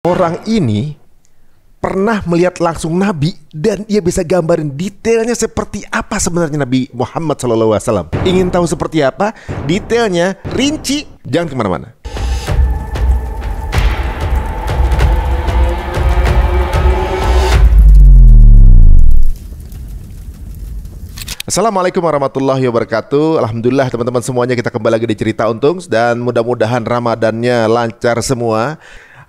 Orang ini pernah melihat langsung Nabi dan ia bisa gambarin detailnya seperti apa sebenarnya Nabi Muhammad SAW. Ingin tahu seperti apa? Detailnya, rinci, jangan kemana-mana. Assalamualaikum warahmatullahi wabarakatuh. Alhamdulillah teman-teman semuanya, kita kembali lagi di Cerita Untung dan mudah-mudahan Ramadannya lancar semua.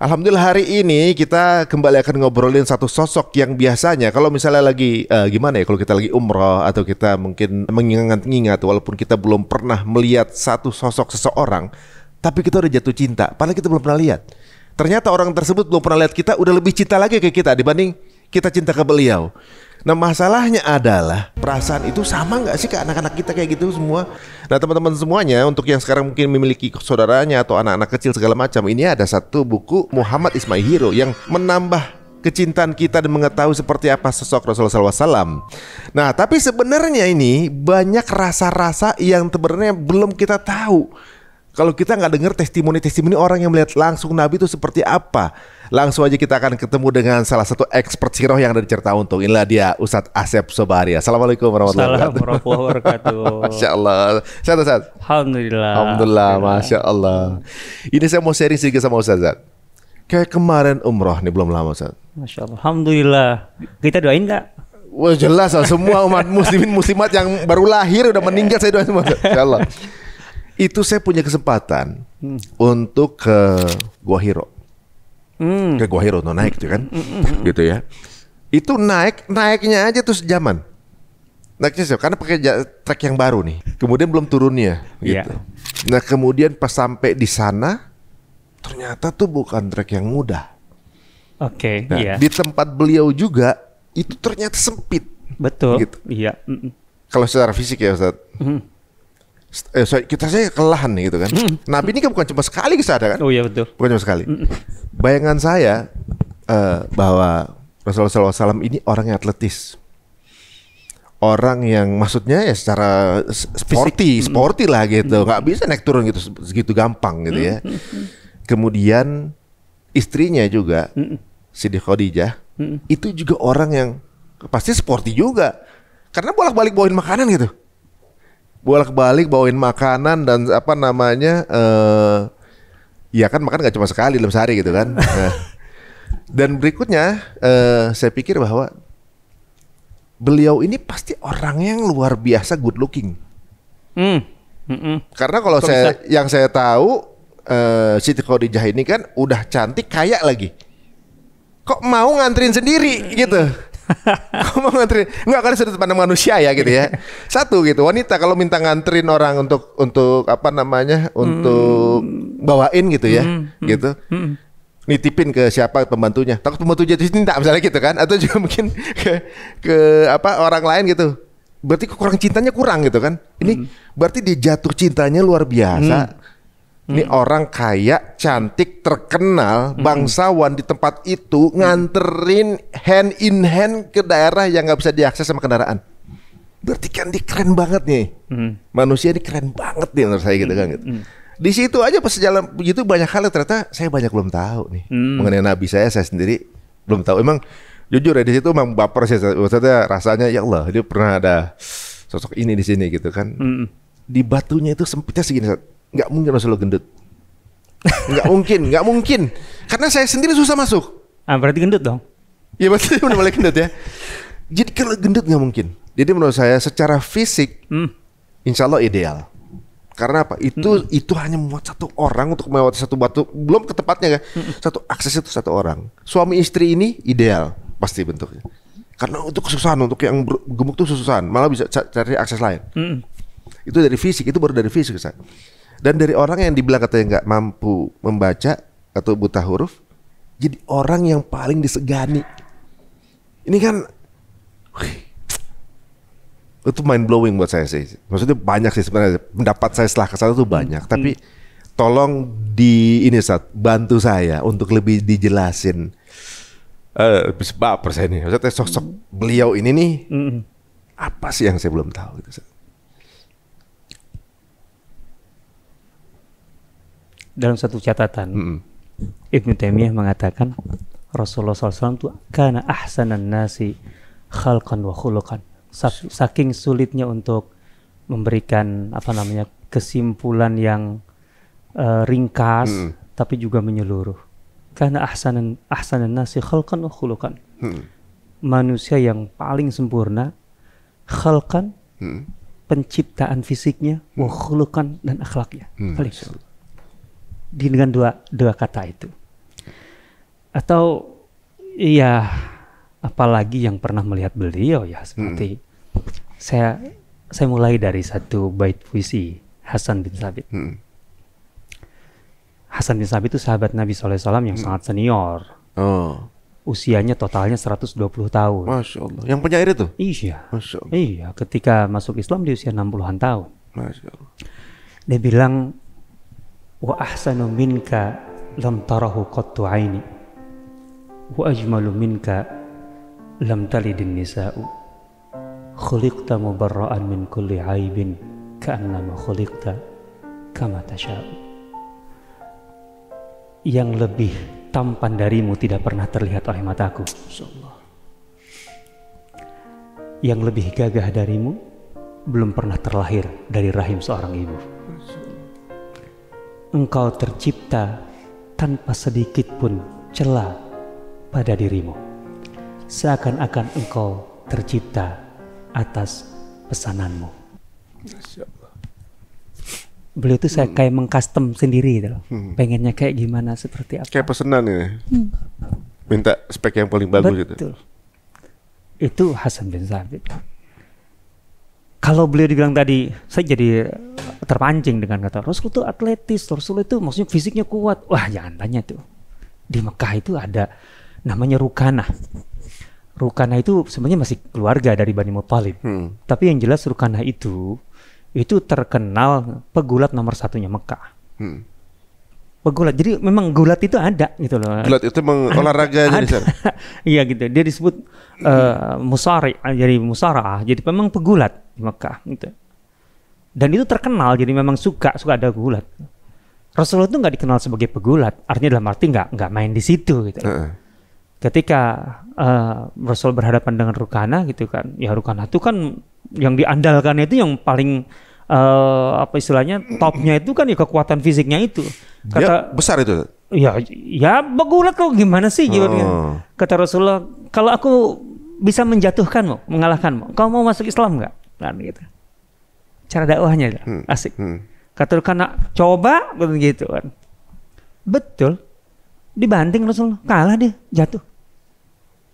Alhamdulillah hari ini kita kembali akan ngobrolin satu sosok yang biasanya kalau misalnya lagi gimana ya, kalau kita lagi umroh atau kita mungkin mengingat-ingat walaupun kita belum pernah melihat satu sosok seseorang, tapi kita udah jatuh cinta padahal kita belum pernah lihat. Ternyata orang tersebut belum pernah lihat kita, udah lebih cinta lagi ke kita dibanding kita cinta ke beliau. Nah masalahnya adalah perasaan itu sama nggak sih ke anak-anak kita kayak gitu semua? Nah teman-teman semuanya, untuk yang sekarang mungkin memiliki saudaranya atau anak-anak kecil segala macam, ini ada satu buku Muhammad is my hero yang menambah kecintaan kita dan mengetahui seperti apa sosok Rasulullah SAW. Nah tapi sebenarnya ini banyak rasa-rasa yang sebenarnya belum kita tahu. Kalau kita nggak dengar testimoni-testimoni orang yang melihat langsung Nabi itu seperti apa. Langsung aja kita akan ketemu dengan salah satu expert sirah yang ada di Cerita Untung. Inilah dia, Ustadz Asep Sobari. Assalamualaikum warahmatullahi wabarakatuh. Masya Allah. Sehat. Alhamdulillah. Alhamdulillah, Masya Allah. Ini saya mau sharing sedikit sama Ustadz. Kayak kemarin umroh nih, belum lama Ustadz. Masya Allah. Alhamdulillah. Kita doain nggak? Wah jelas lah, semua umat muslimin muslimat yang baru lahir udah meninggal saya doain semua. Insya Allah. Itu saya punya kesempatan untuk ke Gua Hiro. Ke Gua Hiro naik tuh kan, gitu ya. Itu naiknya aja tuh sejaman. Naiknya karena pakai trek yang baru nih. Kemudian belum turunnya, gitu. Nah kemudian pas sampai di sana, ternyata tuh bukan trek yang mudah. Oke. Nah, di tempat beliau juga itu ternyata sempit. Betul. Gitu. Iya. Kalau secara fisik ya Ustaz. Saya kelelahan nih gitu kan. Nabi ini kan bukan cuma sekali ke sana kan? Oh iya betul. Bukan cuma sekali. Bayangan saya bahwa Rasulullah SAW ini orang yang atletis, orang yang maksudnya ya secara sporty lah gitu. Gak bisa naik turun gitu segitu gampang gitu ya. Kemudian istrinya juga Siti Khadijah itu juga orang yang pasti sporty juga, karena bolak-balik bawain makanan gitu. Bolak-balik bawain makanan dan apa namanya ya kan makan gak cuma sekali dalam sehari gitu kan. Dan berikutnya saya pikir bahwa beliau ini pasti orang yang luar biasa good looking. Karena kalau yang saya tahu Siti Khadijah ini kan udah cantik, kaya lagi. Kok mau nganterin sendiri gitu? Kok mau nganterin? Enggak, karena sudut pandang manusia ya gitu ya. Satu gitu, wanita kalau minta nganterin orang untuk apa namanya, untuk bawain gitu ya, gitu. Nitipin ke siapa pembantunya. Takut pembantunya itu minta misalnya gitu kan, atau juga mungkin ke apa orang lain gitu. Berarti kurang cintanya kurang gitu kan. Ini berarti dia jatuh cintanya luar biasa. Ini orang kaya, cantik, terkenal, bangsawan di tempat itu nganterin hand in hand ke daerah yang nggak bisa diakses sama kendaraan. Berarti kan dia keren banget nih. Manusia ini keren banget nih menurut saya gitu kan. Gitu. Di situ aja pas jalan begitu banyak hal yang ternyata saya banyak belum tahu nih mengenai Nabi. Saya sendiri belum tahu. Emang jujur ya di situ emang baper sih. Maksudnya rasanya ya Allah, dia pernah ada sosok ini di sini gitu kan. Di batunya itu sempitnya segini. Nggak mungkin Rasulullah gendut. Nggak mungkin. Karena saya sendiri susah masuk. Berarti gendut dong? Ya berarti udah mulai gendut ya. Jadi kalau gendut nggak mungkin. Jadi menurut saya secara fisik insya Allah ideal. Karena apa? Itu hanya muat satu orang untuk melewati satu batu. Belum ke tempatnya kan. Satu akses itu satu orang. Suami istri ini ideal pasti bentuknya. Karena untuk kesusahan, untuk yang gemuk tuh kesusahan. Malah bisa cari akses lain. Itu dari fisik, itu baru dari fisik saya. Dan dari orang yang dibilang katanya nggak mampu membaca atau buta huruf, jadi orang yang paling disegani. Ini kan itu mind blowing buat saya sih. Maksudnya banyak sih sebenarnya. Pendapat saya setelah kesana tuh banyak. Tapi tolong bantu saya untuk lebih dijelasin. Bisa baper saya nih. Maksudnya sosok beliau ini nih apa sih yang saya belum tahu gitu. Dalam satu catatan, Ibnu Taimiyah mengatakan Rasulullah SAW itu kana ahsanan nasi khalqan wa khuluqan. Saking sulitnya untuk memberikan kesimpulan yang ringkas tapi juga menyeluruh. Kana ahsanan nasi khalqan wa khuluqan. Manusia yang paling sempurna, khalqan, penciptaan fisiknya, wa khuluqan, dan akhlaknya. Dengan dua kata itu. Atau ya apalagi yang pernah melihat beliau ya seperti saya mulai dari satu bait puisi Hasan bin Thabit. Hasan bin Thabit itu sahabat Nabi SAW yang sangat senior. Usianya totalnya 120 tahun. Masya Allah. Yang penyair itu? Iya. Masya Allah. Iya, ketika masuk Islam di usia 60-an tahun. Masya Allah. Dia bilang, wa ahsanu minka lam tarahu qattu aini. Wa ajmalu minka lam talidin nisa'u. Khuliqta mubarra'an min kulli aibin ka'annama khuliqta kama tasha'u. Yang lebih tampan darimu tidak pernah terlihat oleh mataku. Insyaallah. Yang lebih gagah darimu belum pernah terlahir dari rahim seorang ibu. Engkau tercipta tanpa sedikit pun celah pada dirimu, seakan-akan engkau tercipta atas pesananmu. Beliau itu saya kayak mengcustom sendiri gitu. Pengennya kayak gimana, seperti apa. Kayak pesanan ya. Minta spek yang paling bagus. Betul. Itu Hasan bin Thabit. Kalau beliau dibilang tadi, saya jadi terpancing dengan kata Rasul itu atletis, Rasul itu maksudnya fisiknya kuat. Wah, jangan tanya tuh. Di Mekah itu ada namanya Rukanah. Rukanah itu sebenarnya masih keluarga dari Bani Muthalib. Tapi yang jelas Rukanah itu terkenal pegulat nomor satunya Mekah. Pegulat. Jadi memang gulat itu ada gitu loh. Gulat itu memang olahraga jadi sana. Iya gitu. Dia disebut musari, jadi musara'ah. Jadi memang pegulat di Mekah gitu. Dan itu terkenal, jadi memang suka ada gulat. Rasulullah itu nggak dikenal sebagai pegulat, artinya dalam arti nggak main di situ gitu. Ketika Rasul berhadapan dengan Rukanah gitu kan, ya Rukanah itu kan yang diandalkan itu yang paling istilahnya topnya itu kan ya kekuatan fisiknya itu. Dia besar itu. Ya pegulat kok gimana sih gitu. Kata Rasulullah, kalau aku bisa menjatuhkanmu, mengalahkanmu, kau mau masuk Islam nggak? Kan gitu. Cara dakwahnya asik. Kata Rukanah, coba begitu kan. Betul. Dibanting Rasulullah, kalah dia, jatuh.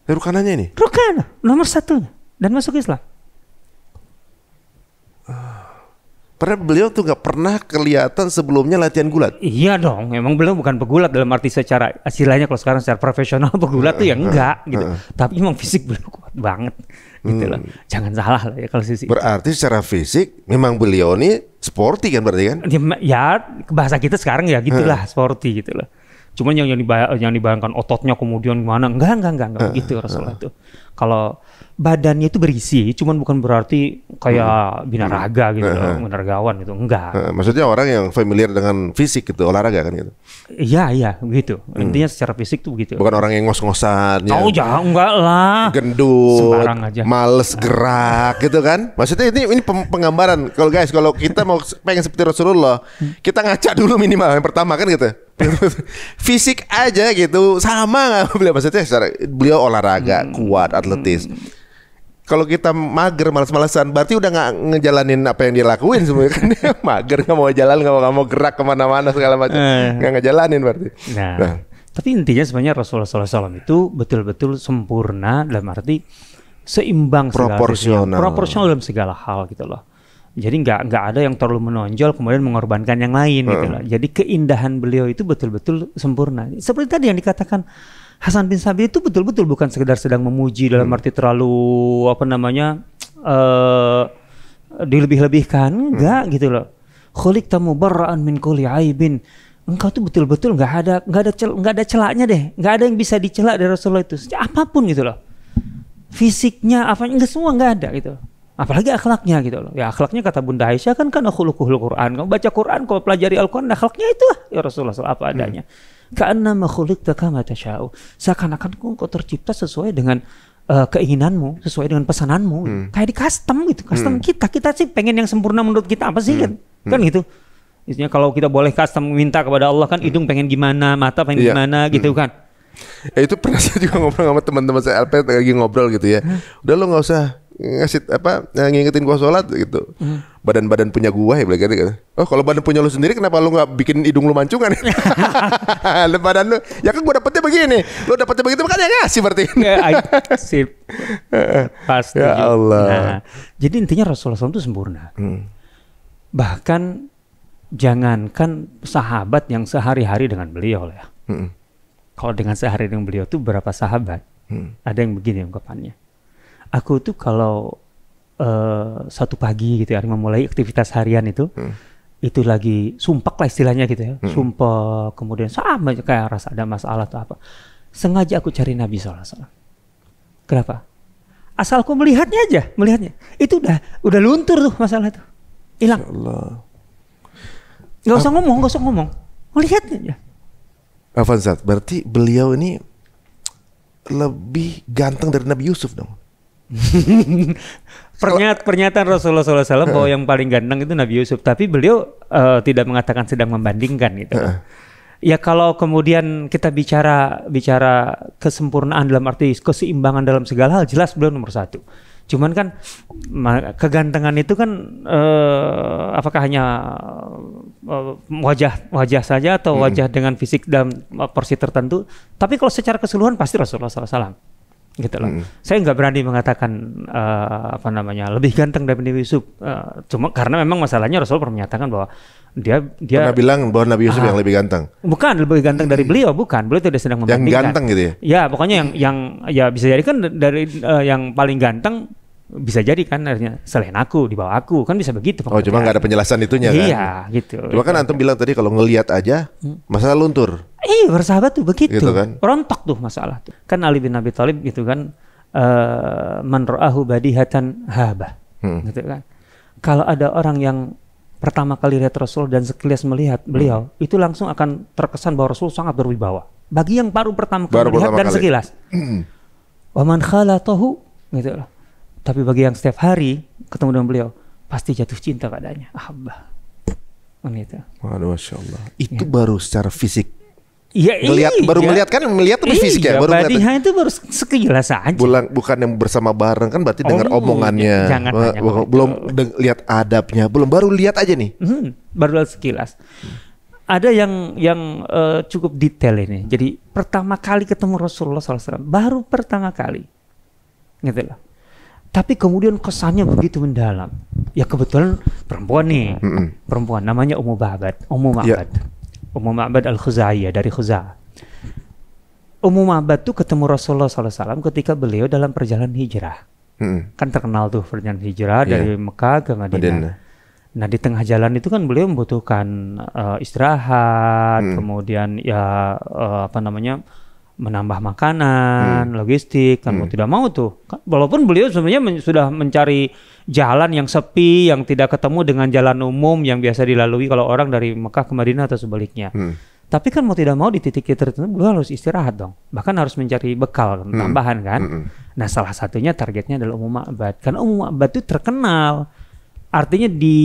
Rukanahnya ini? Rukanah, nomor satunya. Dan masuk Islam. Padahal beliau tuh nggak pernah kelihatan sebelumnya latihan gulat. Iya dong, emang beliau bukan pegulat dalam arti secara istilahnya kalau sekarang secara profesional pegulat tuh ya enggak gitu. Tapi emang fisik beliau kuat banget gitu loh. Jangan salah lah ya kalau sisi. Berarti secara fisik memang beliau nih sporty kan berarti kan? Ya bahasa kita sekarang ya gitulah sporty gitu loh. Cuman yang dibayangkan ototnya kemudian gimana? Enggak begitu Rasulullah itu. Kalau badannya itu berisi, cuman bukan berarti kayak binaraga gitu, binaragawan gitu, enggak. Maksudnya orang yang familiar dengan fisik gitu, olahraga kan gitu. Iya, begitu. Intinya secara fisik tuh begitu. Bukan orang yang ngos-ngosan. Oh ya, enggak lah. Gendut, sembarang aja. males gerak gitu kan. Maksudnya ini penggambaran. Kalau kita mau pengen seperti Rasulullah, kita ngaca dulu minimal yang pertama kan gitu. Fisik aja gitu, sama nggak beliau? Maksudnya beliau olahraga, kuat, atletis. Kalau kita mager, malas-malasan, berarti udah nggak ngejalanin apa yang dia lakuin sebenarnya kan. Dia mager, nggak mau jalan, nggak mau gerak kemana-mana segala macam, nggak ngejalanin berarti. Nah, tapi intinya sebenarnya Rasulullah SAW itu betul-betul sempurna dalam arti seimbang, proporsional dalam segala hal gitu loh. Jadi nggak ada yang terlalu menonjol kemudian mengorbankan yang lain gitu loh. Jadi keindahan beliau itu betul-betul sempurna. Seperti tadi yang dikatakan Hasan bin Thabit itu betul-betul bukan sekedar sedang memuji dalam arti terlalu dilebih-lebihkan, enggak gitu loh. Khuliqta mubarra'an min kulli aibin. Engkau tuh betul-betul nggak ada celaknya deh, nggak ada yang bisa dicela dari Rasulullah itu. Apapun gitu loh. Fisiknya apa enggak, semua nggak ada gitu. Apalagi akhlaknya gitu loh. Ya akhlaknya kata Bunda Aisyah kan khuluquhul Quran. Kamu baca Quran, kalau pelajari Al-Quran, akhlaknya itu ya Rasulullah apa adanya. Ka'annama khuliqta kama tasha'u. Seakan-akan kau tercipta sesuai dengan keinginanmu, sesuai dengan pesananmu. Kayak di custom gitu. Custom kita sih pengen yang sempurna menurut kita apa sih kan? Kan gitu. Misalnya kalau kita boleh custom minta kepada Allah kan, hidung pengen gimana, mata pengen gimana gitu kan. Itu pernah saya juga ngobrol sama teman-teman saya LP lagi ngobrol gitu ya. Udah lo nggak usah ngasih ngingetin gua sholat gitu. Badan-badan punya gua ya bilang gitu. Oh kalau badan punya lu sendiri kenapa lu nggak bikin hidung lu mancungan? Badan lu ya kan gua dapetnya begini, lu dapetnya begitu makanya ngasih berarti. Sip. Pasti. Ya Allah. Nah, jadi intinya Rasulullah SAW itu sempurna. Bahkan jangankan sahabat yang sehari-hari dengan beliau lah ya. Kalau dengan sehari dengan beliau tuh berapa sahabat? Ada yang begini ungkapannya. Aku tuh kalau satu pagi gitu ya, memulai aktivitas harian itu lagi sumpek lah istilahnya gitu ya, sumpek, kemudian sama kayak rasa ada masalah atau apa, sengaja aku cari Nabi SAW. Kenapa? Asal aku melihatnya, itu udah luntur tuh masalah itu, hilang. Nggak usah ngomong, melihatnya aja. Avanzat, berarti beliau ini lebih ganteng dari Nabi Yusuf dong. Pernyataan Rasulullah SAW bahwa yang paling ganteng itu Nabi Yusuf, tapi beliau tidak mengatakan sedang membandingkan gitu. Ya kalau kemudian kita bicara kesempurnaan dalam arti keseimbangan dalam segala hal, jelas beliau nomor satu. Cuman kan kegantengan itu kan apakah hanya wajah saja atau wajah dengan fisik dalam porsi tertentu? Tapi kalau secara keseluruhan pasti Rasulullah SAW. Gitu loh. Saya nggak berani mengatakan lebih ganteng dari Nabi Yusuf. Cuma karena memang masalahnya Rasul pernah menyatakan bahwa dia pernah bilang bahwa Nabi Yusuf yang lebih ganteng. Bukan lebih ganteng dari beliau, bukan. Beliau tidak sedang membandingkan. Yang ganteng gitu ya? Ya pokoknya yang ya bisa jadi kan dari yang paling ganteng bisa jadi kan artinya selain aku, di bawah aku, kan bisa begitu. Oh cuma nggak ada penjelasan itunya kan? Iya gitu. Cuma kan antum bilang tadi kalau ngelihat aja masalah luntur. Bersahabat tuh begitu gitu kan? Rontok tuh masalah tuh. Kan Ali bin Abi Thalib gitu kan, man ra'ahu badihatan haba gitu kan. Kalau ada orang yang pertama kali lihat Rasul dan sekilas melihat beliau, itu langsung akan terkesan bahwa Rasul sangat berwibawa. Bagi yang baru pertama kali lihat dan sekilas. Wa man khalatahu gitu loh. Tapi bagi yang setiap hari ketemu dengan beliau, pasti jatuh cinta padanya. Ahabba. Gitu. Waduh, Masya Allah. Itu baru secara fisik. Iya, melihat tuh fisik ya. Baru badiha itu baru sekilas aja. Bukan yang bersama bareng kan berarti dengar omongannya. Jangan belum lihat adabnya, baru lihat aja nih. Baru lihat sekilas. Ada yang cukup detail ini. Jadi pertama kali ketemu Rasulullah SAW, baru pertama kali, gitu loh. Tapi kemudian kesannya begitu mendalam. Ya kebetulan perempuan nih, perempuan namanya Ummu Ma'bad. Ummu Ma'bad Al-Khuzaiyah dari Khuza'ah. Ummu Ma'bad tuh ketemu Rasulullah SAW ketika beliau dalam perjalanan hijrah. Kan terkenal tuh perjalanan hijrah dari Mekah ke Madinah. Nah di tengah jalan itu kan beliau membutuhkan istirahat, kemudian ya menambah makanan, logistik, kan mau tidak mau tuh. Walaupun beliau sebenarnya sudah mencari jalan yang sepi, yang tidak ketemu dengan jalan umum yang biasa dilalui kalau orang dari Mekah ke Madinah atau sebaliknya. Tapi kan mau tidak mau di titik tertentu beliau harus istirahat dong. Bahkan harus mencari bekal tambahan kan. Nah salah satunya targetnya adalah Ummu Ma'bad. Karena Ummu Ma'bad itu terkenal. Artinya di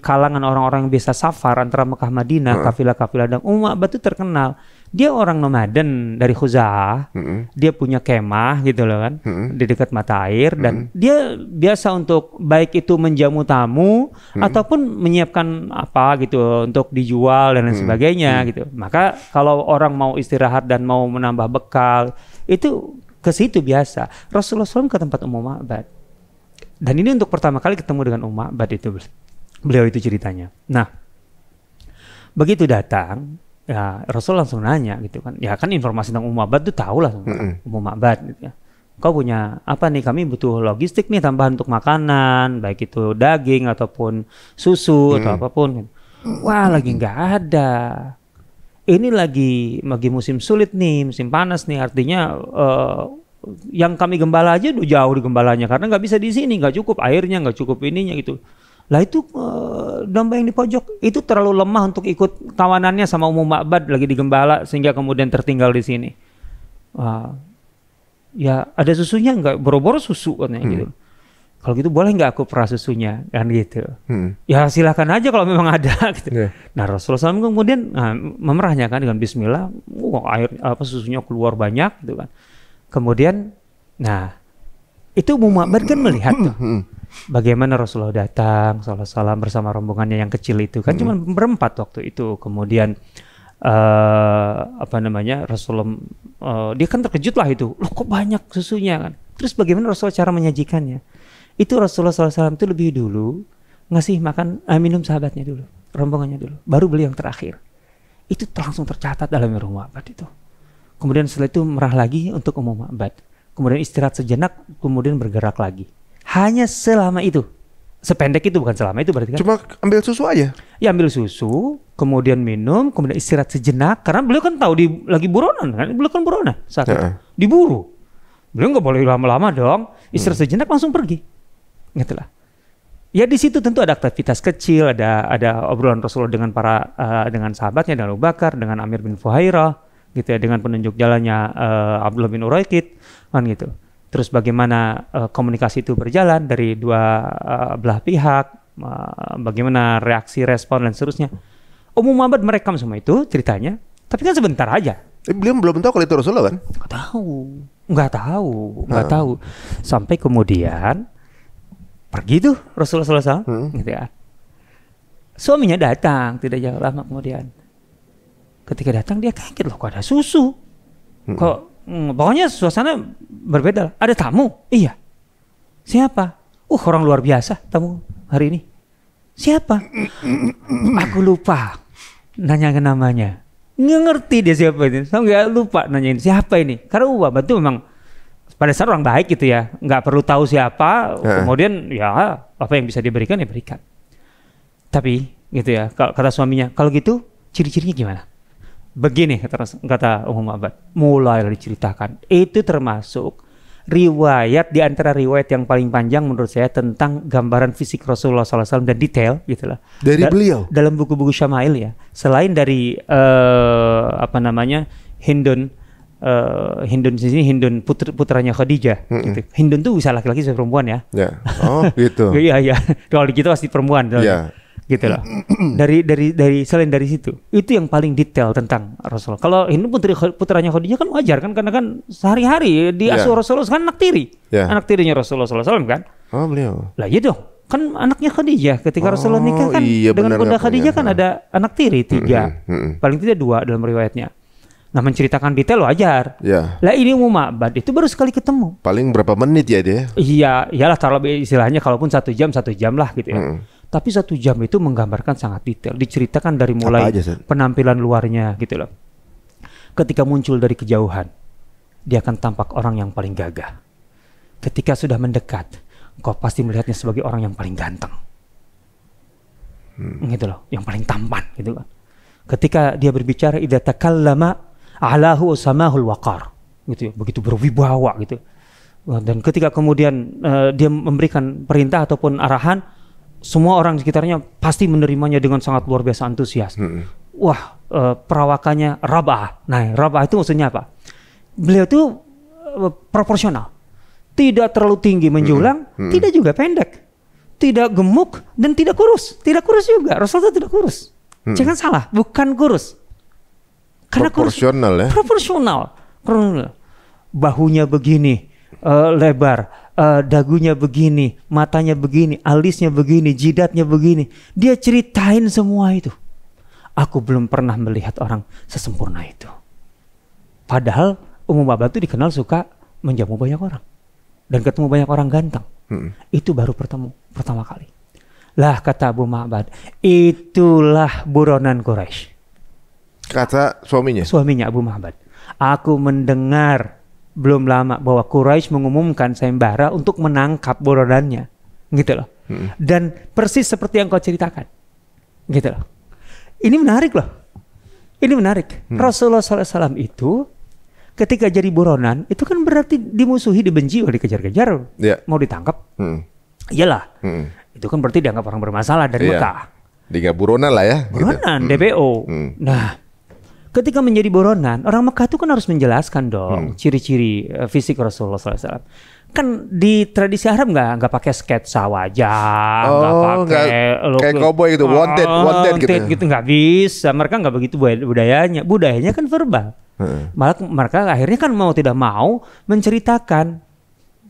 kalangan orang-orang yang biasa safar antara Mekah Madinah, kafilah-kafilah, dan Ummu Ma'bad itu terkenal. Dia orang nomaden dari Khuza'ah, dia punya kemah gitu loh kan, di dekat mata air, dan dia biasa untuk baik itu menjamu tamu ataupun menyiapkan apa gitu untuk dijual dan lain sebagainya gitu. Maka kalau orang mau istirahat dan mau menambah bekal itu ke situ biasa. Rasulullah SAW ke tempat Ummu Ma'bad. Dan ini untuk pertama kali ketemu dengan Ummu Ma'bad itu beliau itu ceritanya. Nah, begitu datang ya Rasul langsung nanya gitu kan. Ya kan informasi tentang Ummu Ma'bad tuh tahu lah Ummu Ma'bad gitu ya. Kau punya apa nih? Kami butuh logistik nih tambahan untuk makanan, baik itu daging ataupun susu atau apapun. Wah, lagi nggak ada. Ini lagi musim sulit nih, musim panas nih. Artinya yang kami gembala aja udah jauh di gembalanya karena nggak bisa di sini, nggak cukup airnya, nggak cukup ininya gitu. Lah itu domba yang di pojok itu terlalu lemah untuk ikut kawanannya sama Ummu Ma'bad lagi digembala sehingga kemudian tertinggal di sini. Ya ada susunya nggak? Boro-boro susu katanya gitu. Kalau gitu boleh nggak aku perah susunya kan gitu? Ya silakan aja kalau memang ada. Gitu. Nah Rasulullah SAW kemudian memerahnya kan dengan Bismillah, air susunya keluar banyak gitu kan. Kemudian, nah itu Ummu Ma'bad kan melihat tuh bagaimana Rasulullah datang SAW bersama rombongannya yang kecil itu kan cuma berempat waktu itu. Kemudian Rasulullah dia kan terkejut lah itu, loh kok banyak susunya kan. Terus bagaimana Rasulullah cara menyajikannya? Itu Rasulullah SAW itu lebih dulu ngasih minum sahabatnya dulu, rombongannya dulu, baru beli yang terakhir. Itu langsung tercatat dalam Ummu Ma'bad itu. Kemudian setelah itu merah lagi untuk Ummu Ma'bad. Kemudian istirahat sejenak, kemudian bergerak lagi. Hanya selama itu. Sependek itu, bukan selama itu berarti kan. Cuma ambil susu aja? Ya ambil susu, kemudian minum, kemudian istirahat sejenak. Karena beliau kan tahu lagi buronan kan. Beliau kan buronan saat itu. Diburu. Beliau nggak boleh lama-lama dong. Istirahat sejenak langsung pergi. Gitulah. Ya di situ tentu ada aktivitas kecil, ada obrolan Rasulullah dengan sahabatnya, dengan Abu Bakar, dengan Amir bin Fuhairah, gitu ya, dengan penunjuk jalannya Abdullah bin Uraikid, kan gitu. Terus bagaimana komunikasi itu berjalan dari dua belah pihak, bagaimana reaksi, respon dan seterusnya. Ummu Ma'bad merekam semua itu ceritanya, tapi kan sebentar aja. Beliau belum tahu kalau itu Rasulullah kan? Nggak tahu. Sampai kemudian pergi tuh Rasulullah SAW, gitu ya. Suaminya datang tidak jauh lama kemudian. Ketika datang dia kaget, loh kok ada susu, pokoknya suasana berbeda. Ada tamu? Iya. Siapa? Orang luar biasa tamu hari ini. Siapa? Aku lupa nanya ke namanya. Nggak ngerti dia siapa ini. Saya nggak lupa nanyain siapa ini. Karena Ummu Ma'bad itu memang pada saat orang baik gitu ya, nggak perlu tahu siapa. Kemudian ya apa yang bisa diberikan ya berikan. Tapi gitu ya, kata suaminya, kalau gitu ciri-cirinya gimana? Begini kata Ummu Ma'bad, mulai diceritakan. Itu termasuk riwayat di antara riwayat yang paling panjang menurut saya tentang gambaran fisik Rasulullah SAW dan detail gitulah. Dari beliau dalam buku-buku Syama'il ya. Selain dari Hindun di sini, Hindun putranya Khadijah. Gitu. Hindun tuh bisa laki-laki bisa perempuan ya. Oh gitu. Iya. Kalau di kita pasti perempuan. Gitu loh. Dari selain dari situ, itu yang paling detail tentang Rasulullah. Kalau Hindun putranya Khadijah kan wajar kan, karena kan sehari-hari diasuh Rasulullah kan anak tiri, anak tirinya Rasulullah SAW kan. Oh beliau. Lah iya dong, kan anaknya Khadijah ketika Rasulullah nikah kan dengan Bunda Khadijah kan ada anak tiri 3, paling tidak 2 dalam riwayatnya. Nah menceritakan detail wajar. Lah ini Ummu Ma'bad itu baru sekali ketemu. Paling berapa menit ya dia? Iya, iyalah taruh istilahnya kalaupun 1 jam lah gitu ya. Tapi 1 jam itu menggambarkan sangat detail. Diceritakan dari mulai penampilan luarnya gitu loh. Ketika muncul dari kejauhan, dia akan tampak orang yang paling gagah. Ketika sudah mendekat, kau pasti melihatnya sebagai orang yang paling ganteng. Gitu loh, yang paling tampan gitu kan. Ketika dia berbicara, idza takallama alahu usamahul waqar. Gitu ya, begitu berwibawa gitu. Dan ketika kemudian dia memberikan perintah ataupun arahan, semua orang sekitarnya pasti menerimanya dengan sangat luar biasa antusias. Wah, perawakannya Rab'ah. Nah, Rab'ah itu maksudnya apa? Beliau itu proporsional. Tidak terlalu tinggi menjulang, tidak juga pendek. Tidak gemuk dan tidak kurus. Tidak kurus juga. Rasulullah tidak kurus. Jangan salah, bukan kurus. Karena proporsional ya. Proporsional. Bahunya begini, lebar, dagunya begini, matanya begini, alisnya begini, jidatnya begini. Dia ceritain semua itu. Aku belum pernah melihat orang sesempurna itu. Padahal Ummu Ma'bad itu dikenal suka menjamu banyak orang dan ketemu banyak orang ganteng. Itu baru pertama kali. Lah kata Ummu Ma'bad, itulah buronan Quraisy. Kata suaminya? Suaminya Abu Ma'bad. Aku mendengar belum lama bahwa Quraisy mengumumkan sayembara untuk menangkap buronannya. Gitu loh. Dan persis seperti yang kau ceritakan. Gitu loh. Ini menarik loh. Ini menarik. Rasulullah SAW itu ketika jadi buronan, itu kan berarti dimusuhi, dibenci, dikejar-kejar, mau ditangkap. Iyalah. itu kan berarti dianggap orang bermasalah dari Iya. Mekah. Dianggap buronan lah ya. gitu. Buronan, DPO. Nah, ketika menjadi buronan, orang Mekah itu kan harus menjelaskan dong ciri-ciri fisik Rasulullah SAW. Kan di tradisi Arab nggak pakai sketsa wajah, nggak kayak cowboy gitu, wanted gitu. Nggak bisa. Mereka nggak begitu budayanya kan verbal. Malah mereka akhirnya kan mau tidak mau menceritakan,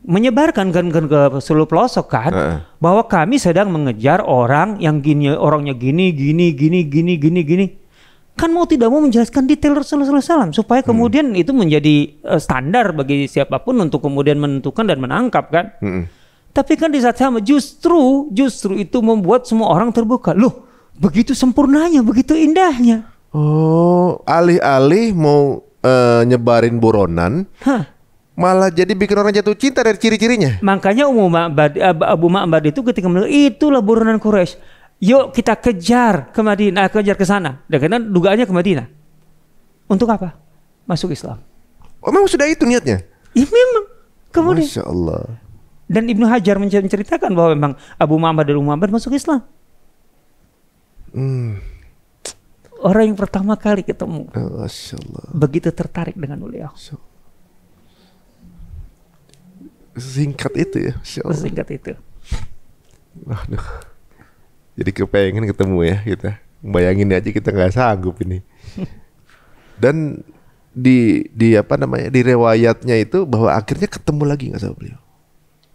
menyebarkan kan ke seluruh pelosok kan, bahwa kami sedang mengejar orang yang orangnya gini. Kan mau tidak mau menjelaskan detail Rasulullah SAW supaya kemudian itu menjadi standar bagi siapapun untuk kemudian menentukan dan menangkap kan. Tapi kan di saat sama justru itu membuat semua orang terbuka. Loh, begitu sempurnanya, begitu indahnya. Oh, alih-alih mau nyebarin buronan, malah jadi bikin orang jatuh cinta dari ciri-cirinya. Makanya Abu Ma'bad itu ketika melihat itulah buronan Quraisy. Yuk kita kejar ke Madinah, kejar ke sana. Dan karena dugaannya ke Madinah. Untuk apa? Masuk Islam. Oh, memang sudah itu niatnya? Ya memang. Kemudian. Masya Allah. Dan Ibnu Hajar menceritakan bahwa memang Abu Ma'bad dan Ummu Ma'bad masuk Islam. Orang yang pertama kali ketemu. Masya Allah. Begitu tertarik dengan beliau. Singkat itu ya. Masya Allah. Singkat itu. Waduh. Jadi kepengen ketemu ya kita. Bayangin aja kita nggak sanggup ini. Dan di apa namanya, di riwayatnya itu bahwa akhirnya ketemu lagi nggak sama beliau.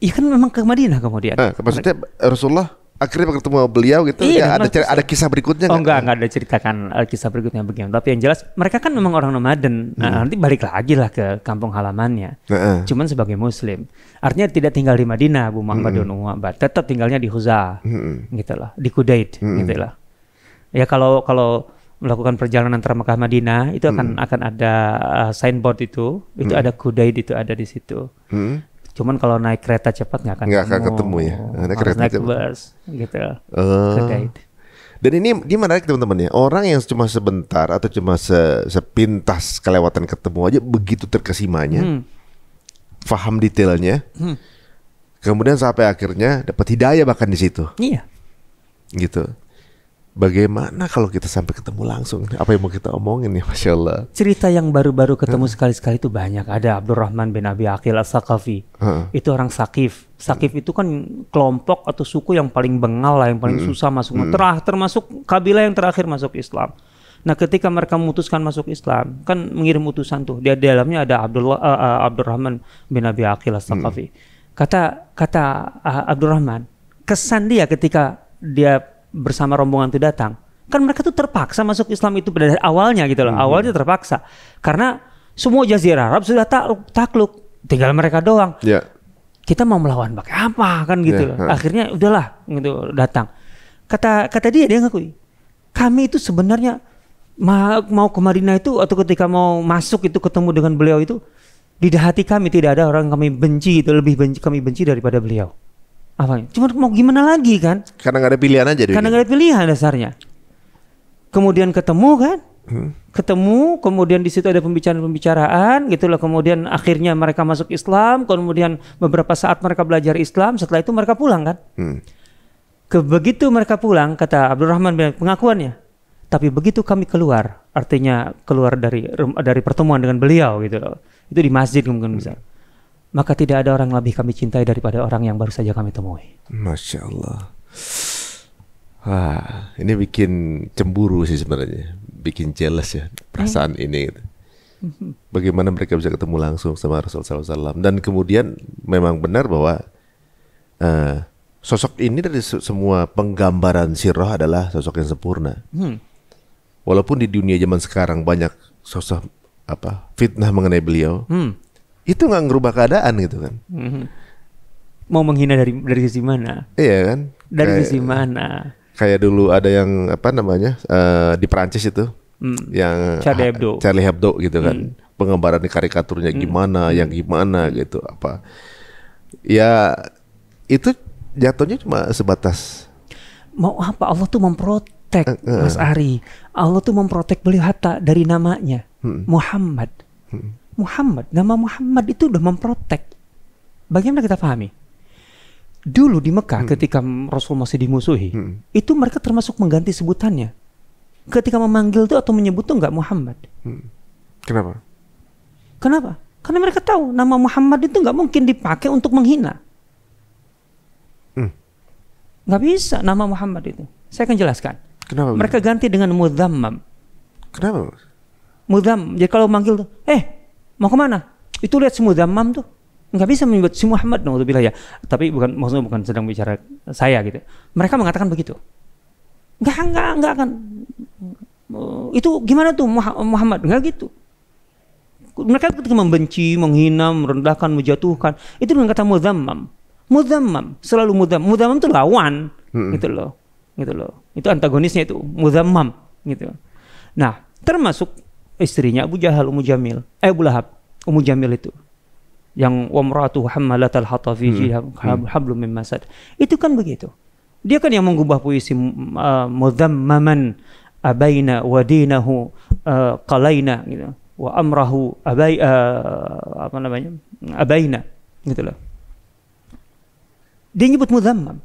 Iya kan memang ke Madinah kemudian. Maksudnya Rasulullah akhirnya ketemu sama beliau gitu. Iya, ada kisah berikutnya. Enggak ada ceritakan kisah berikutnya bagaimana. Tapi yang jelas mereka kan memang orang nomaden. Nah, nanti balik lagi lah ke kampung halamannya. Cuman sebagai Muslim. Artinya tidak tinggal di Madinah, Abu Ma'bad dan Ummu Ma'bad. Tetap tinggalnya di Huza, gitu lah, di Kudaid, gitu lah. Ya kalau melakukan perjalanan antara Mekah Madinah itu akan ada signboard itu ada Kudaid itu ada di situ. Cuman kalau naik kereta cepat nggak akan ketemu ya. Naik bus gitu. Kudaid. Dan ini menarik teman-teman ya. Orang yang cuma sebentar atau cuma sepintas kelewatan ketemu aja begitu terkesimanya. Faham detailnya. Kemudian sampai akhirnya dapat hidayah bahkan di situ. Iya. Gitu. Bagaimana kalau kita sampai ketemu langsung? Apa yang mau kita omongin ya, Masya Allah. Cerita yang baru-baru ketemu sekali-sekali itu banyak. Ada Abdurrahman bin Abi Aqil As-Saqafi. Itu orang Saqif. Saqif itu kan kelompok atau suku yang paling bengal lah, yang paling susah masuk. Termasuk kabilah yang terakhir masuk Islam. Nah, ketika mereka memutuskan masuk Islam, kan mengirim utusan tuh. Di dalamnya ada Abdurrahman bin Abi Aqil As-Saqafi. Kata Abdurrahman, kesan dia ketika dia bersama rombongan itu datang, kan mereka tuh terpaksa masuk Islam itu pada awalnya gitu loh. Awalnya terpaksa karena semua jazirah Arab sudah takluk, tinggal mereka doang. Kita mau melawan pakai apa kan gitu loh. Akhirnya udahlah gitu datang. Kata dia ngakui, kami itu sebenarnya mau ke Madinah itu atau ketika mau masuk itu ketemu dengan beliau itu, di hati kami tidak ada orang yang kami benci itu kami benci daripada beliau. Apa? Cuma mau gimana lagi kan? Karena nggak ada pilihan aja. Karena nggak ada pilihan dasarnya. Kemudian ketemu kan? Ketemu, kemudian di situ ada pembicaraan gitulah. Kemudian akhirnya mereka masuk Islam. Kemudian beberapa saat mereka belajar Islam. Setelah itu mereka pulang kan? Begitu mereka pulang, kata Abdurrahman bin pengakuannya. Tapi begitu kami keluar, artinya keluar dari pertemuan dengan beliau gitu loh. Itu di masjid mungkin bisa. Maka tidak ada orang lebih kami cintai daripada orang yang baru saja kami temui. Masya Allah. Wah, ini bikin cemburu sih sebenarnya, bikin jealous ya perasaan ini. Gitu. Bagaimana mereka bisa ketemu langsung sama Rasulullah SAW. Dan kemudian memang benar bahwa sosok ini dari semua penggambaran sirah adalah sosok yang sempurna. Walaupun di dunia zaman sekarang banyak sosok fitnah mengenai beliau. Itu nggak ngerubah keadaan gitu kan. Mau menghina dari sisi mana? Iya kan. Dari sisi mana? Kayak dulu ada yang di Perancis itu, yang Charlie Hebdo gitu kan. Penggambaran karikaturnya gimana, yang gimana gitu apa. Ya itu jatuhnya cuma sebatas. Mau apa? Allah tuh memprotek Mas Ari. Allah tuh memprotek beliau hatta dari namanya Muhammad. Nama Muhammad itu udah memprotek. Bagaimana kita pahami? Dulu di Mekah ketika Rasul masih dimusuhi, itu mereka termasuk mengganti sebutannya. Ketika memanggil tuh atau menyebut tuh nggak Muhammad. Kenapa? Kenapa? Karena mereka tahu nama Muhammad itu nggak mungkin dipakai untuk menghina. Nggak bisa nama Muhammad itu. Saya akan jelaskan. Kenapa? Mereka ganti dengan Mudzammam. Kenapa? Mudzammam. Jadi kalau manggil tuh, mau kemana? Itu lihat si Mudzammam tuh. Nggak bisa menyebut si Muhammad, naudzubillah ya. Tapi maksudnya bukan sedang bicara saya gitu. Mereka mengatakan begitu. Nggak akan. Itu gimana tuh Muhammad? Nggak gitu. Mereka ketika membenci, menghina, merendahkan, menjatuhkan, itu dengan kata Mudzammam. Mudzammam, selalu mudzammam. Mudzammam itu lawan, gitu loh. Itu antagonisnya itu, Mudzammam, gitu. Nah, termasuk istrinya Abu Jahal, Abu Lahab, Ummu Jamil itu. Yang wamratu hammalatal hatta fi hablum min masad. Itu kan begitu. Dia kan yang mengubah puisi mudhammaman abaina wa dinahu qalaina gitu. Wa amrahu abaina gitu loh. Dia nyebut mudhammam.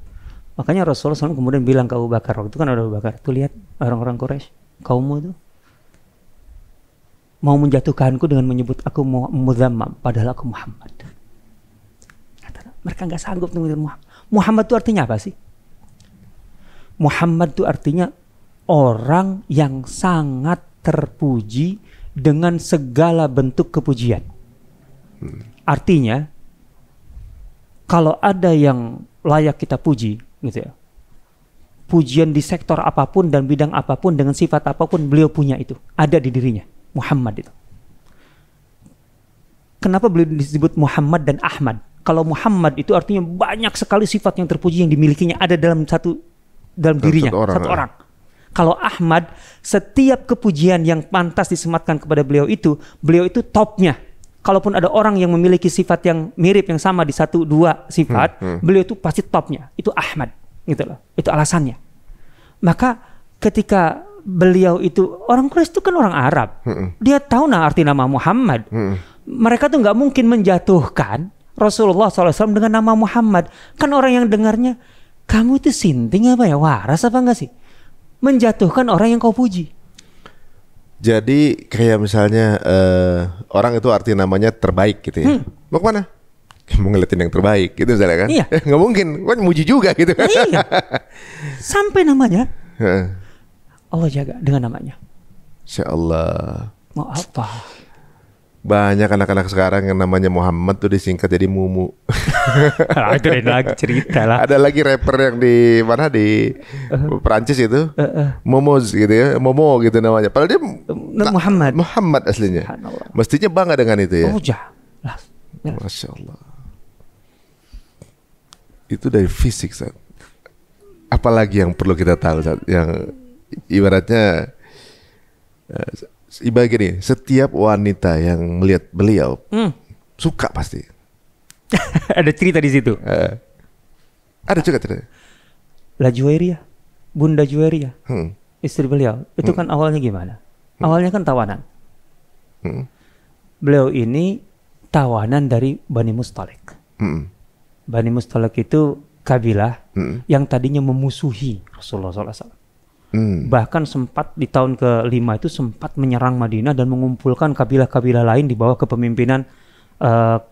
Makanya Rasulullah SAW kemudian bilang ke Abu Bakar, waktu itu kan ada Abu Bakar, tuh lihat orang-orang Quraisy, kaummu tuh mau menjatuhkanku dengan menyebut aku mudzammam, padahal aku Muhammad. Mereka nggak sanggup menyebut Muhammad. Muhammad itu artinya apa sih? Muhammad itu artinya orang yang sangat terpuji dengan segala bentuk kepujian. Artinya, kalau ada yang layak kita puji, gitu ya, pujian di sektor apapun dan bidang apapun dengan sifat apapun beliau punya itu, ada di dirinya. Muhammad itu. Kenapa beliau disebut Muhammad dan Ahmad? Kalau Muhammad itu artinya banyak sekali sifat yang terpuji yang dimilikinya ada dalam dirinya, satu orang. Kalau Ahmad, setiap kepujian yang pantas disematkan kepada beliau itu topnya. Kalaupun ada orang yang memiliki sifat yang mirip yang sama di 1-2 sifat, beliau itu pasti topnya. Itu Ahmad, gitu loh. Itu alasannya. Maka ketika beliau itu, orang Quraisy itu kan orang Arab. Dia tahu arti nama Muhammad. Mereka tuh nggak mungkin menjatuhkan Rasulullah SAW dengan nama Muhammad. Kan orang yang dengarnya, kamu itu sinting apa ya, waras apa enggak sih? Menjatuhkan orang yang kau puji. Jadi kayak misalnya orang itu arti namanya terbaik gitu ya. Mau kemana? Mau ngeliatin yang terbaik gitu misalnya kan. Iya. Nggak mungkin, kan muji juga gitu kan. Iya. Sampai namanya Allah jaga dengan namanya. Insya Allah. Mau apa? Banyak anak-anak sekarang yang namanya Muhammad tuh disingkat jadi Mumu. Itu lagi cerita lah. Ada lagi rapper yang di mana di Perancis itu, Momoz gitu ya, Momo gitu namanya. Padahal dia Muhammad aslinya. Mestinya bangga dengan itu ya. Oh jelas. Masya Allah. Itu dari fisik, Sat. Apalagi yang perlu kita tahu, Sat? Yang ibaratnya gini, setiap wanita yang melihat beliau suka pasti. Ada cerita di situ. Ada juga cerita. La Juwairiyah, Bunda Juwairiyah, istri beliau. Itu kan awalnya gimana? Awalnya kan tawanan. Beliau ini tawanan dari Bani Mustalik. Bani Mustalik itu kabilah yang tadinya memusuhi Rasulullah SAW. Bahkan sempat di tahun ke-5 itu sempat menyerang Madinah dan mengumpulkan kabilah-kabilah lain di bawah kepemimpinan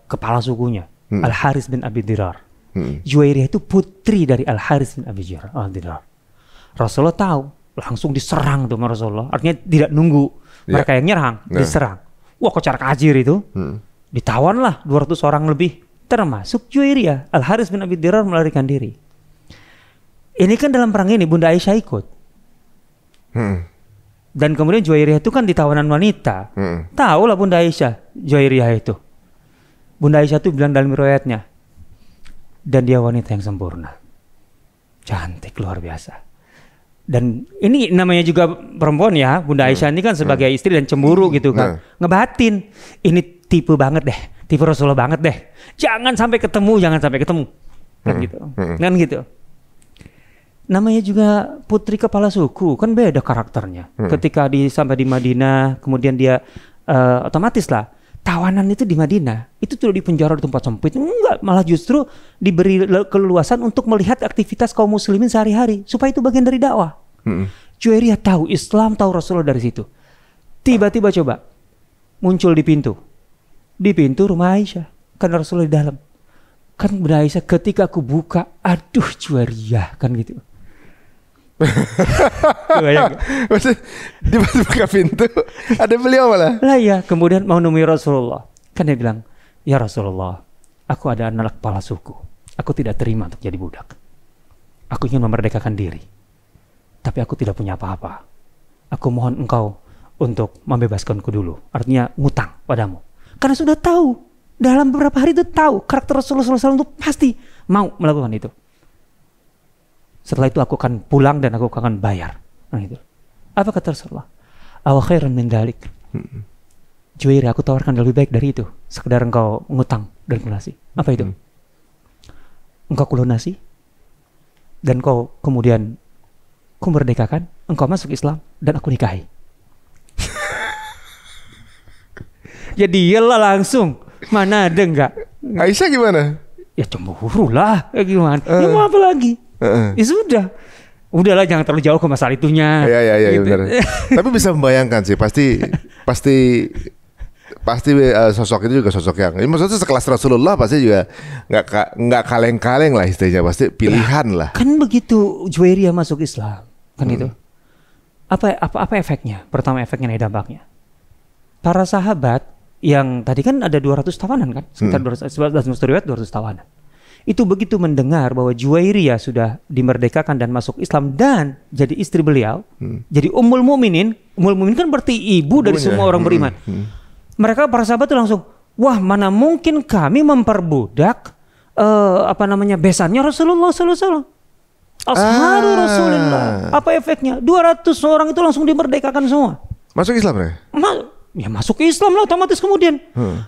kepala sukunya, Al-Haris bin Abi Dirar. Juwairiyah itu putri dari Al-Haris bin Abi Dirar. Rasulullah tahu, langsung diserang tuh sama Rasulullah. Artinya tidak nunggu mereka yang nyerang, diserang. Wah, kocar kacir itu. Ditawan lah 200 orang lebih, termasuk Juwairiyah. Al-Haris bin Abi Dirar melarikan diri. Ini kan dalam perang ini Bunda Aisyah ikut. Dan kemudian Juwairiyah itu kan di tawanan wanita. Tahu lah Bunda Aisyah Juwairiyah itu. Bunda Aisyah itu bilang dalam riwayatnya, dan dia wanita yang sempurna, cantik luar biasa. Dan ini namanya juga perempuan ya, Bunda Aisyah ini kan sebagai istri dan cemburu gitu kan, ngebatin, ini tipe banget deh, tipe Rasulullah banget deh, jangan sampai ketemu kan gitu, kan gitu. Namanya juga putri kepala suku, kan beda karakternya. Ketika sampai di Madinah, kemudian dia otomatis lah tawanan itu di Madinah itu tidak dipenjara di tempat sempit, enggak, malah justru diberi keleluasan untuk melihat aktivitas kaum muslimin sehari-hari supaya itu bagian dari dakwah. Juwairiyah tahu Islam, tahu Rasulullah dari situ. Tiba-tiba coba muncul di pintu rumah Aisyah, kan Rasulullah di dalam. Kan Bunda Aisyah, ketika aku buka, aduh Juwairiyah, kan gitu. Maksudnya di buka pintu ada beliau malah. Lah ya, kemudian mau nemui Rasulullah. Kan dia bilang, ya Rasulullah, aku ada anak kepala suku. Aku tidak terima untuk jadi budak. Aku ingin memerdekakan diri. Tapi aku tidak punya apa-apa. Aku mohon engkau untuk membebaskanku dulu. Artinya ngutang padamu. Karena sudah tahu, dalam beberapa hari itu tahu karakter Rasulullah SAW itu pasti mau melakukan itu. Setelah itu aku akan pulang dan aku akan bayar. Nah itu. Apa kata Rasulullah? Awa khairan min dalik. Juwairiyah, aku tawarkan lebih baik dari itu. Sekedar engkau ngutang dan lunasi. Apa itu? Engkau kulunasi dan kau kemudian ku merdekakan, engkau masuk Islam dan aku nikahi. Jadi iyalah langsung. Mana ada enggak? Aisyah gimana? Ya cemburu lah. Gimana? Ya mau apa lagi? Ya sudah. Udahlah, jangan terlalu jauh ke masalah itunya. Iya gitu. benar. Tapi bisa membayangkan sih, pasti sosok itu juga sosok yang, maksudnya sekelas Rasulullah pasti juga nggak kaleng-kaleng lah istilahnya, pasti pilihan lah. Kan begitu Juwairiyah masuk Islam, kan itu. Apa efeknya? Pertama, efeknya nih, dampaknya. Para sahabat yang tadi kan ada 200 tawanan kan, sekitar 200 tawanan. Itu begitu mendengar bahwa Juwairiyah sudah dimerdekakan dan masuk Islam dan jadi istri beliau, jadi Ummul Mukminin. Ummul Mukminin kan berarti ibu dari semua orang beriman. Mereka para sahabat itu langsung, wah, mana mungkin kami memperbudak besannya Rasulullah SAW. Asharu Rasulullah. Apa efeknya? 200 orang itu langsung dimerdekakan semua. Masuk Islam ya? Ya masuk Islam lah otomatis kemudian.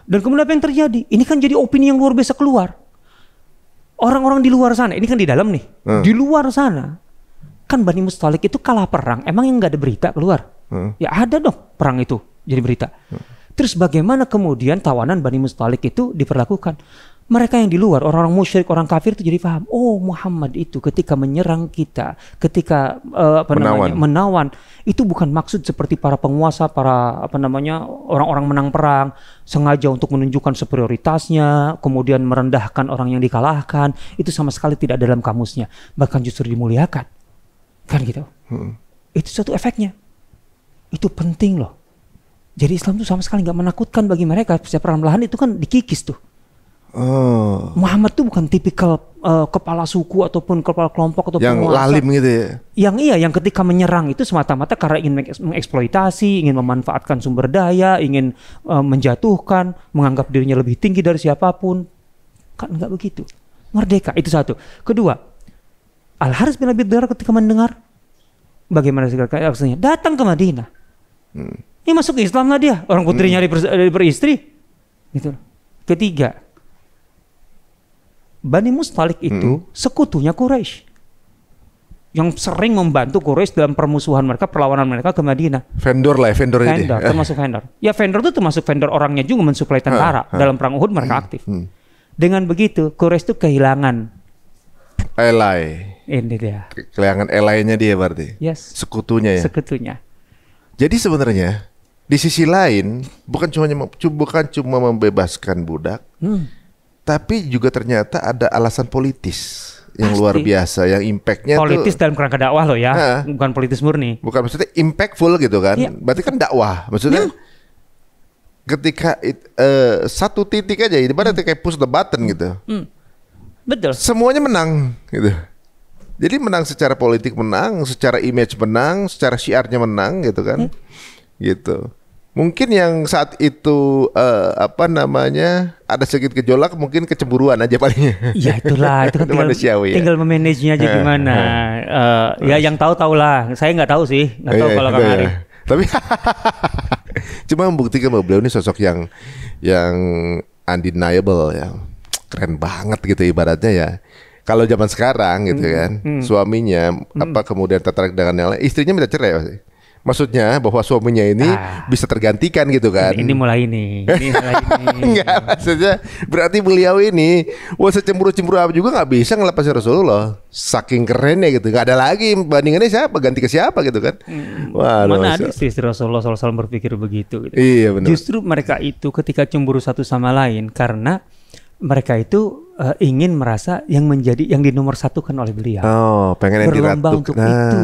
Dan kemudian apa yang terjadi? Ini kan jadi opini yang luar biasa keluar. Orang-orang di luar sana, ini kan di dalam nih, di luar sana, kan Bani Mustalik itu kalah perang, emang yang nggak ada berita keluar? Ya ada dong perang itu jadi berita. Terus bagaimana kemudian tawanan Bani Mustalik itu diperlakukan? Mereka yang di luar, orang-orang musyrik, orang kafir itu jadi paham. Oh, Muhammad itu ketika menyerang kita, ketika menawan, itu bukan maksud seperti para penguasa, para orang-orang menang perang, sengaja untuk menunjukkan superioritasnya, kemudian merendahkan orang yang dikalahkan. Itu sama sekali tidak ada dalam kamusnya, bahkan justru dimuliakan, kan gitu. Itu suatu efeknya. Itu penting loh. Jadi Islam itu sama sekali nggak menakutkan bagi mereka. Secara perlahan itu kan dikikis tuh. Muhammad tuh bukan tipikal kepala suku ataupun kepala kelompok ataupun yang penguasa, lalim gitu ya. Yang ketika menyerang itu semata-mata karena ingin mengeksploitasi, ingin memanfaatkan sumber daya, ingin menjatuhkan, menganggap dirinya lebih tinggi dari siapapun. Kan enggak begitu. Merdeka itu satu. Kedua, Al-Harits bin Abi Dharr ketika mendengar bagaimana reaksinya, datang ke Madinah. Ini masuk Islam lah dia, orang putrinya beristri. Gitu. Ketiga, Bani Mustalik itu sekutunya Quraisy yang sering membantu Quraisy dalam permusuhan mereka, perlawanan mereka ke Madinah. Vendor, termasuk vendor. Ya vendor itu termasuk vendor orangnya juga mensuplai tentara. Dalam perang Uhud mereka aktif. Dengan begitu Quraisy itu kehilangan ally. Ini dia. Kehilangan ally-nya dia berarti. Yes. Sekutunya ya. Sekutunya. Jadi sebenarnya di sisi lain bukan cuma membebaskan budak. Tapi juga ternyata ada alasan politis yang luar biasa, yang impactnya politis dalam kerangka dakwah loh ya, bukan politis murni. Bukan, maksudnya impactful gitu kan. Berarti kan dakwah, maksudnya ketika satu titik aja, ibaratnya kayak push the button gitu. Betul. Semuanya menang gitu. Jadi menang secara politik, menang secara image, menang secara syiarnya, menang gitu kan. Gitu. Mungkin yang saat itu ada sedikit gejolak, mungkin kecemburuan aja palingnya. Ya itulah, itu kan tinggal memanagenya aja gimana. Ya yang tahu lah. Saya nggak tahu sih, nggak tahu kalau Kang Arif. Tapi cuma membuktikan bahwa beliau ini sosok yang undeniable, yang keren banget gitu ibaratnya ya. Kalau zaman sekarang gitu kan, suaminya kemudian tertarik dengan yang lain, istrinya minta cerai pasti. Maksudnya bahwa suaminya ini bisa tergantikan gitu kan? Ini mulai nih. Ini mulai nih. Enggak, maksudnya berarti beliau ini wah secemburu-cemburu apa juga nggak bisa ngelepasin Rasulullah. Saking kerennya gitu. Nggak ada lagi bandingannya siapa, ganti ke siapa gitu kan? Wah, mana ada istri Rasulullah SAW berpikir begitu gitu. Iya benar. Justru mereka itu ketika cemburu satu sama lain karena mereka itu ingin merasa yang dinomor satukan oleh beliau. Oh, pengen yang berlomba diratu. untuk itu,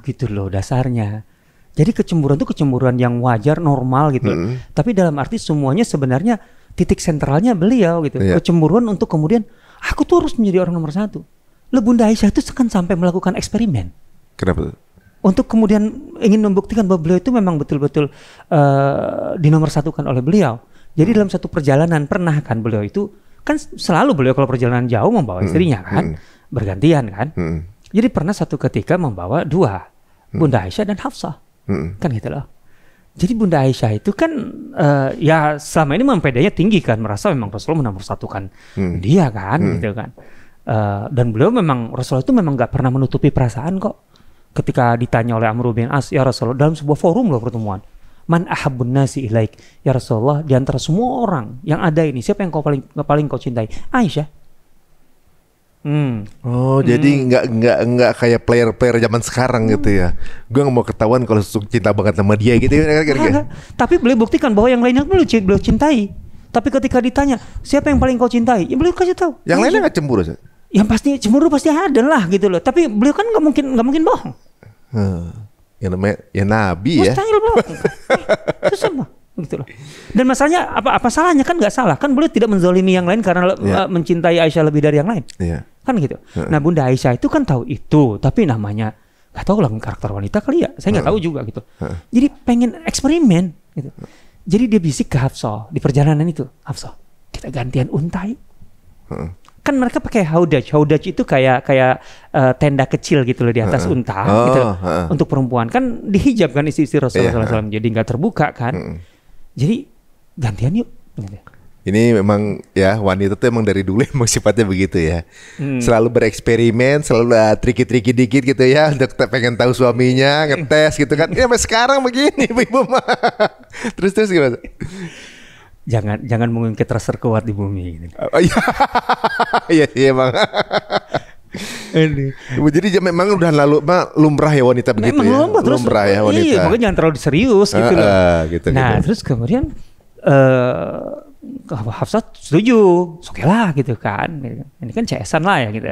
gitu loh dasarnya. Jadi kecemburuan itu kecemburuan yang wajar, normal gitu. Tapi dalam arti semuanya sebenarnya titik sentralnya beliau gitu. Kecemburuan untuk kemudian aku tuh harus menjadi orang nomor satu. Lah Bunda Aisyah itu kan sampai melakukan eksperimen. Kenapa tuh? Untuk kemudian ingin membuktikan bahwa beliau itu memang betul-betul dinomorsatukan oleh beliau. Jadi dalam satu perjalanan pernah kan beliau itu kan selalu beliau kalau perjalanan jauh membawa istrinya kan, bergantian kan. Jadi pernah satu ketika membawa dua, Bunda Aisyah dan Hafsah. Kan gitu loh. Jadi Bunda Aisyah itu kan ya selama ini memang pedenya tinggi kan, merasa memang Rasulullah menomorsatukan dia kan gitu kan. Dan beliau memang Rasulullah itu memang nggak pernah menutupi perasaan kok. Ketika ditanya oleh Amr bin As, ya Rasulullah, dalam sebuah forum loh pertemuan, man ahabbun nasi ilaik, ya Rasulullah, di antara semua orang yang ada ini siapa yang paling kau cintai? Aisyah. Oh, jadi nggak kayak player zaman sekarang gitu ya. Gue nggak mau ketahuan kalau cinta banget sama dia gitu kan. Tapi beliau buktikan bahwa yang lainnya beliau cintai. Tapi ketika ditanya siapa yang paling kau cintai, ya beliau kasih tahu. Yang lainnya nggak cemburu sih? Yang pasti cemburu pasti ada lah gitu loh. Tapi beliau kan nggak mungkin bohong. Yang namanya ya Nabi ya. Mustahil bohong. Itu sama. Gitu loh. Dan masalahnya apa salahnya kan nggak salah kan beliau tidak menzalimi yang lain karena mencintai Aisyah lebih dari yang lain kan gitu. Nah Bunda Aisyah itu kan tahu itu tapi namanya nggak tahu lah karakter wanita kali ya saya nggak tahu juga gitu. Jadi pengen eksperimen gitu. Jadi dia bisik ke Hafsah di perjalanan itu, Hafsah kita gantian untai. Kan mereka pakai haudaj itu kayak tenda kecil gitu loh di atas unta gitu loh. Untuk perempuan kan dihijab kan istri Rasulullah SAW jadi nggak terbuka kan. Jadi gantian yuk. Ini memang ya wanita tuh emang dari dulu emang sifatnya begitu ya. Selalu bereksperimen, selalu triki-triki dikit gitu ya untuk pengen tahu suaminya, ngetes gitu kan. Ya sampai sekarang begini ibu mah. Terus gimana? Jangan mengungkit rasa terkuat di bumi gitu. Iya emang. Jadi memang udah lumrah ya wanita begitu ya. Lumrah ya wanita. Iya, makanya jangan terlalu serius gitu loh. Gitu, nah, terus kemudian Hafsah setuju, oke lah gitu kan. Ini kan CS-an lah ya gitu.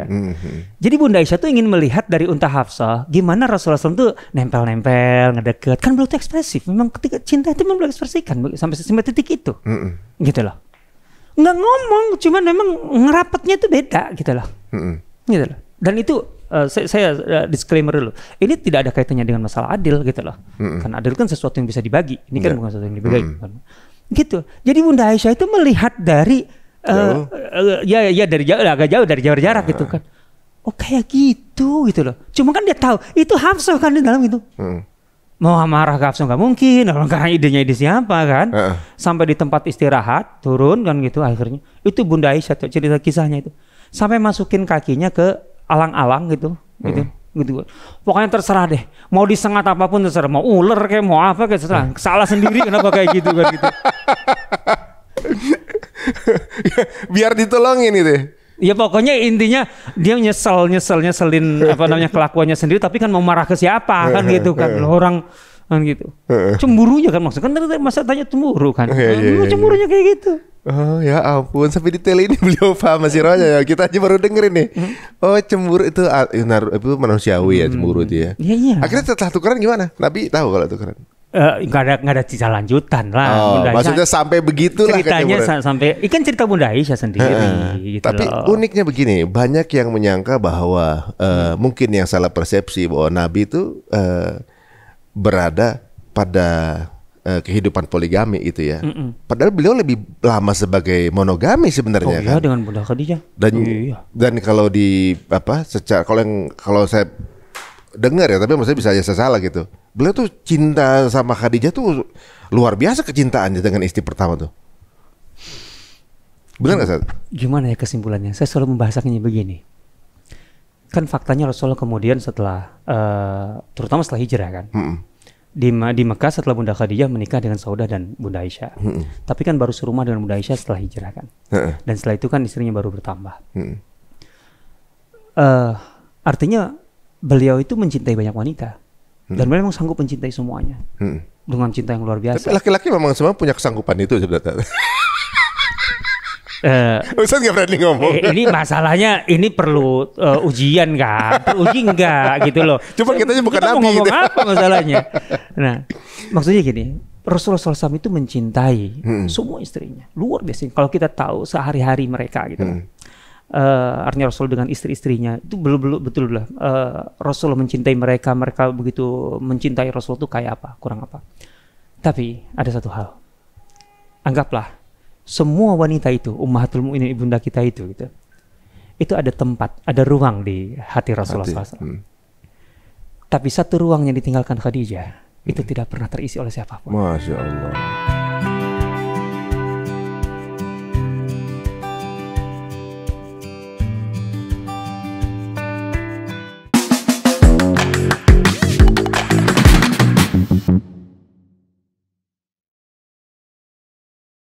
Jadi Bunda Aisyah tuh ingin melihat dari unta Hafsah gimana Rasulullah SAW tuh nempel-nempel, ngedeket. Kan beliau tuh ekspresif. Memang ketika cinta itu memang beliau ekspresikan sampai titik itu. Gitu loh. Nggak ngomong, cuman memang ngerapatnya tuh beda gitu loh. Gitu loh. Dan itu saya disclaimer dulu. Ini tidak ada kaitannya dengan masalah adil gitu loh. Karena adil kan sesuatu yang bisa dibagi. Ini kan bukan sesuatu yang dibagi. Gitu. Jadi Bunda Aisyah itu melihat dari dari jauh, agak jauh dari jarak gitu kan. Oh kayak gitu loh. Cuma kan dia tahu itu Hafsah kan di dalam itu. Mau marah ke Hafsah nggak mungkin. Karena ide siapa kan. Sampai di tempat istirahat turun kan gitu akhirnya. Itu Bunda Aisyah tuh, cerita kisahnya itu. Sampai masukin kakinya ke alang-alang gitu. Pokoknya terserah deh. Mau disengat apapun terserah. Mau ular kayak mau apa kayak terserah. Salah sendiri kenapa kayak gitu kan gitu. Biar ditolongin itu. Ya pokoknya intinya dia nyeselin kelakuannya sendiri tapi kan mau marah ke siapa kan gitu kan. Orang kan gitu. Cemburunya kan maksudnya kan masa tanya cemburu kan. Cemburunya kayak gitu. Oh ya ampun, sampai detail ini beliau paham masih rohnya ya. Kita aja baru dengerin nih. Oh cemburu itu manusiawi ya cemburu itu ya. Iya. Akhirnya setelah tukeran gimana? Nabi tahu kalau tukeran? Nggak ada cerita lanjutan lah. Maksudnya sampai begitulah ceritanya sampai ikan cerita Bunda Aisyah sendiri. Gitu tapi loh. Uniknya begini, banyak yang menyangka bahwa mungkin yang salah persepsi bahwa Nabi itu berada pada kehidupan poligami itu ya. Padahal beliau lebih lama sebagai monogami sebenarnya kan. Dengan Bunda Khadijah. Dan kalau kalau saya dengar ya, tapi maksudnya bisa aja saya salah gitu. Beliau tuh cinta sama Khadijah tuh luar biasa kecintaannya dengan istri pertama tuh. Benar nggak, Ustaz? Gimana ya kesimpulannya? Saya selalu membahasakannya begini. Kan faktanya Rasulullah kemudian setelah terutama setelah hijrah kan. di Mekah setelah Bunda Khadijah menikah dengan Saudah dan Bunda Aisyah. Tapi kan baru serumah dengan Bunda Aisyah setelah hijrah kan. Dan setelah itu kan istrinya baru bertambah. Artinya beliau itu mencintai banyak wanita. Dan beliau memang sanggup mencintai semuanya. Dengan cinta yang luar biasa. Tapi laki-laki memang semua punya kesanggupan itu sebenarnya. Ustaz nggak berani ngomong. Ini masalahnya, ini perlu ujian kan, uji enggak gitu loh. Cuma kita bukan nabi. Mau ngomong apa masalahnya? Nah, maksudnya gini, Rasulullah SAW itu mencintai semua istrinya, luar biasa. Kalau kita tahu sehari-hari mereka gitu, artinya Rasul dengan istri-istrinya itu betul lah. Rasulullah mencintai mereka, mereka begitu mencintai Rasul itu kayak apa, kurang apa. Tapi ada satu hal, anggaplah semua wanita itu, ummahatul mukminin ibunda kita itu gitu. Itu ada tempat, ada ruang di hati Rasulullah SAW. Tapi satu ruang yang ditinggalkan Khadijah itu tidak pernah terisi oleh siapapun. Masya Allah.